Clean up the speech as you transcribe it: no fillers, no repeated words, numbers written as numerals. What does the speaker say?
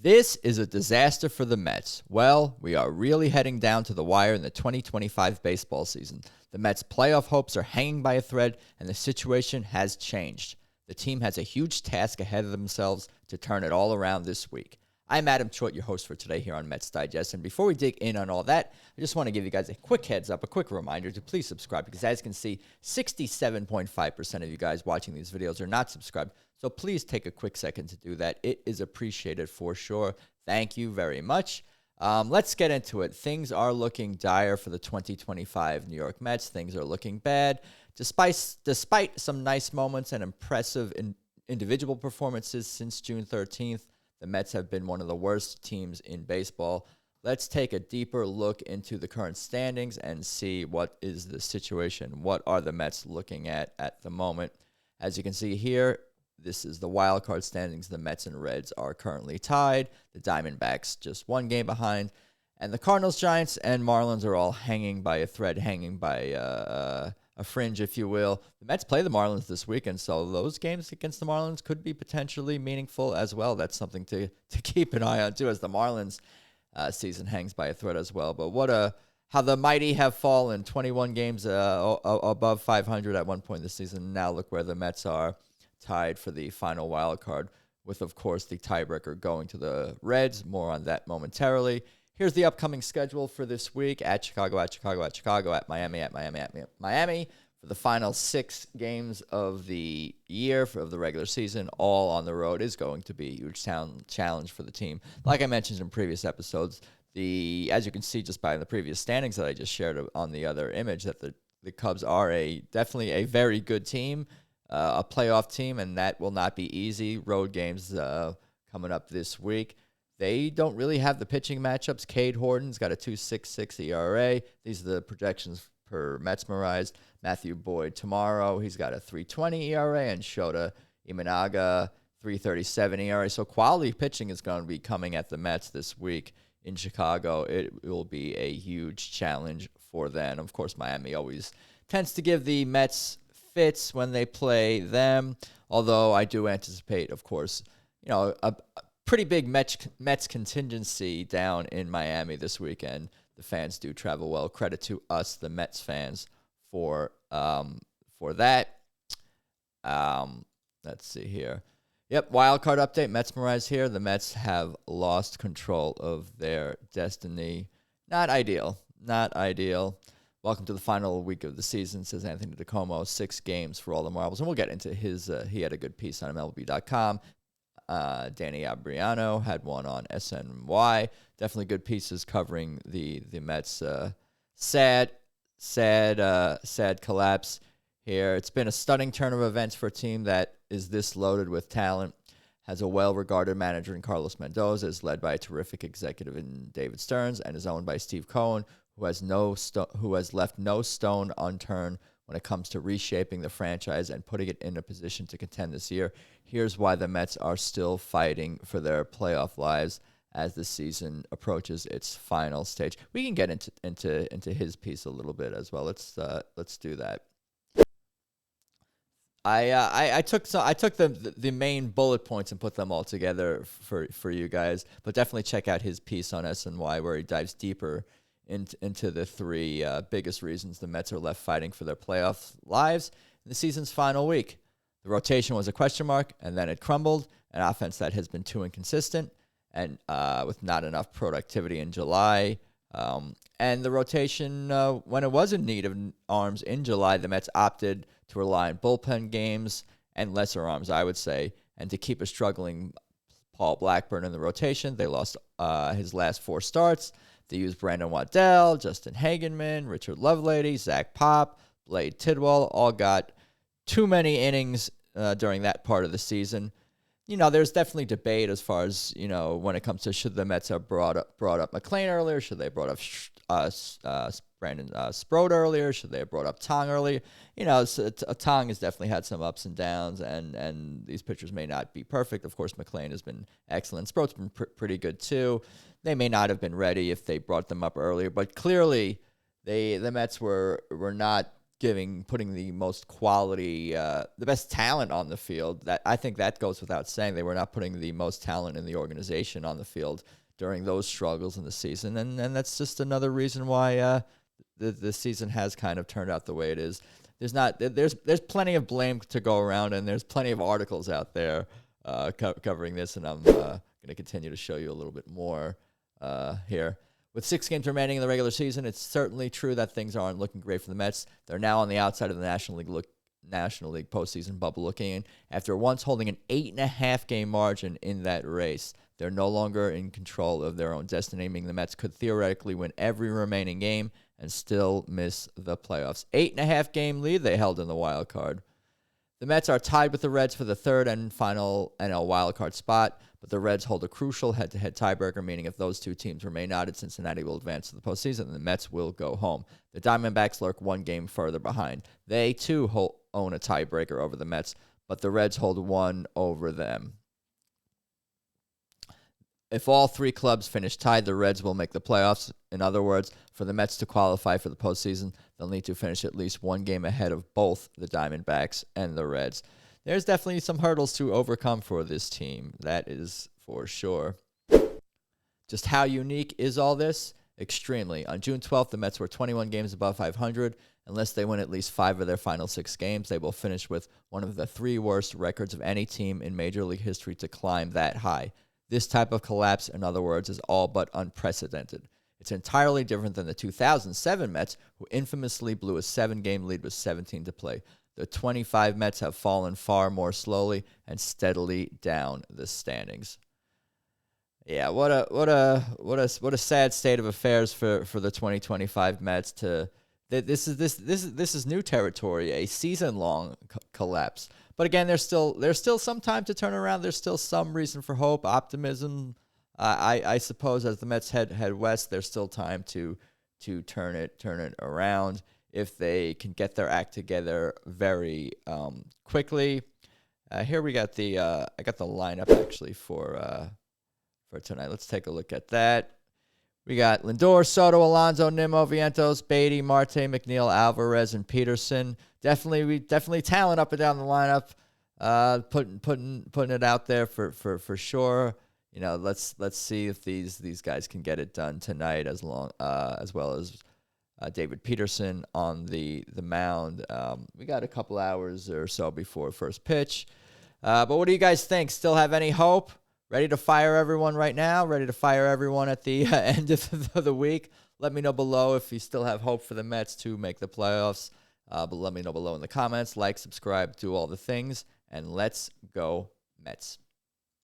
This is a disaster for the Mets. Well, we are really heading down to the wire in the 2025 baseball season. The Mets' playoff hopes are hanging by a thread, and the situation has changed. The team has a huge task ahead of themselves to turn it all around this week. I'm Adam Choit, your host for today here on Mets Digest. And before we dig in on all that, I just want to give you guys a quick heads up, a quick reminder to please subscribe, because as you can see, 67.5% of you guys watching these videos are not subscribed. So please take a quick second to do that. It is appreciated for sure. Thank you very much. Let's get into it. Things are looking dire for the 2025 New York Mets. Things are looking bad. Despite some nice moments and impressive individual performances since June 13th, the Mets have been one of the worst teams in baseball. Let's take a deeper look into the current standings and see what is the situation. What are the Mets looking at the moment? As you can see here, this is the wild card standings. The Mets and Reds are currently tied. The Diamondbacks just one game behind. And the Cardinals, Giants, and Marlins are all hanging by a thread, hanging by a fringe, if you will. The Mets play the Marlins this weekend, so those games against the Marlins could be potentially meaningful as well. That's something to keep an eye on, too, as the Marlins season hangs by a thread as well. But how the mighty have fallen. 21 games above 500 at one point this season. Now look where the Mets are, tied for the final wild card, with, of course, the tiebreaker going to the Reds. More on that momentarily. Here's the upcoming schedule for this week: at Chicago, at Chicago, at Chicago, at Miami, at Miami, at Miami, for the final 6 games of the year of the regular season, all on the road. Is going to be a huge challenge for the team. Like I mentioned in previous episodes, as you can see just by the previous standings that I just shared on the other image, that the Cubs are definitely a very good team, a playoff team, and that will not be easy. Road games coming up this week. They don't really have the pitching matchups. Cade Horton's got a 2.66 ERA. These are the projections per Metsmerized. Matthew Boyd tomorrow, he's got a 3.20 ERA, and Shota Imanaga 3.37 ERA. So quality pitching is going to be coming at the Mets this week in Chicago. It will be a huge challenge for them. Of course, Miami always tends to give the Mets fits when they play them, although I do anticipate, of course, a pretty big Mets contingency down in Miami this weekend. The fans do travel well. Credit to us, the Mets fans, for that. Let's see here. Yep, wild card update. Metsmerized here. The Mets have lost control of their destiny. Not ideal. Not ideal. Welcome to the final week of the season, says Anthony DeComo. 6 games for all the marbles. And we'll get into his, he had a good piece on MLB.com. Danny Abriano had one on SNY. Definitely good pieces covering the Mets' sad collapse here. It's been a stunning turn of events for a team that is this loaded with talent, has a well-regarded manager in Carlos Mendoza, is led by a terrific executive in David Stearns, and is owned by Steve Cohen, who has left no stone unturned when it comes to reshaping the franchise and putting it in a position to contend this year. Here's why the Mets are still fighting for their playoff lives as the season approaches its final stage. We can get into his piece a little bit as well. Let's do that. I took the main bullet points and put them all together for you guys, but definitely check out his piece on SNY where he dives deeper into the 3 biggest reasons the Mets are left fighting for their playoff lives in the season's final week. The rotation was a question mark, and then it crumbled. An offense that has been too inconsistent, and with not enough productivity in July. And the rotation, when it was in need of arms in July, the Mets opted to rely on bullpen games and lesser arms, I would say, and to keep a struggling Paul Blackburn in the rotation. They lost his last 4 starts. They used Brandon Waddell, Justin Hagenman, Richard Lovelady, Zach Pop, Blade Tidwell, all got too many innings during that part of the season. There's definitely debate as far as, when it comes to should the Mets have brought up McLean earlier, should they have brought up Brandon Sprode earlier, should they have brought up Tong earlier? Tong has definitely had some ups and downs, and these pitchers may not be perfect. Of course, McLean has been excellent. Sprode's been pretty good too. They may not have been ready if they brought them up earlier, but clearly the Mets were not putting the most quality, the best talent on the field. That I think that goes without saying. They were not putting the most talent in the organization on the field during those struggles in the season, and that's just another reason why the season has kind of turned out the way it is. There's plenty of blame to go around, and there's plenty of articles out there covering this, and I'm going to continue to show you a little bit more here. With 6 games remaining in the regular season, it's certainly true that things aren't looking great for the Mets. They're now on the outside of the National League postseason bubble looking in. After once holding an 8.5 game margin in that race, they're no longer in control of their own destiny, meaning the Mets could theoretically win every remaining game and still miss the playoffs. 8.5 game lead they held in the wild card. The Mets are tied with the Reds for the third and final NL wildcard spot, but the Reds hold a crucial head-to-head tiebreaker, meaning if those two teams remain knotted, Cincinnati will advance to the postseason, and the Mets will go home. The Diamondbacks lurk 1 game further behind. They, too, own a tiebreaker over the Mets, but the Reds hold 1 over them. If all 3 clubs finish tied, the Reds will make the playoffs. In other words, for the Mets to qualify for the postseason, they'll need to finish at least 1 game ahead of both the Diamondbacks and the Reds. There's definitely some hurdles to overcome for this team. That is for sure. Just how unique is all this? Extremely. On June 12th, the Mets were 21 games above 500. Unless they win at least 5 of their final 6 games, they will finish with one of the 3 worst records of any team in Major League history to climb that high. This type of collapse, in other words, is all but unprecedented. It's entirely different than the 2007 Mets, who infamously blew a 7-game lead with 17 to play. The 25 Mets have fallen far more slowly and steadily down the standings. Yeah, what a sad state of affairs for the 2025 Mets. This is new territory, a season-long collapse. But again, there's still some time to turn around. There's still some reason for hope, optimism. I suppose as the Mets head west, there's still time to turn it around if they can get their act together very quickly. Here we got I got the lineup actually for tonight. Let's take a look at that. We got Lindor, Soto, Alonso, Nimmo, Vientos, Beatty, Marte, McNeil, Alvarez, and Peterson. Definitely talent up and down the lineup. Putting it out there for sure. You know, let's see if these guys can get it done tonight, as well as David Peterson on the mound. We got a couple hours or so before first pitch. But what do you guys think? Still have any hope? Ready to fire everyone right now? Ready to fire everyone at the end of the week? Let me know below if you still have hope for the Mets to make the playoffs. But let me know below in the comments. Like, subscribe, do all the things, and let's go Mets.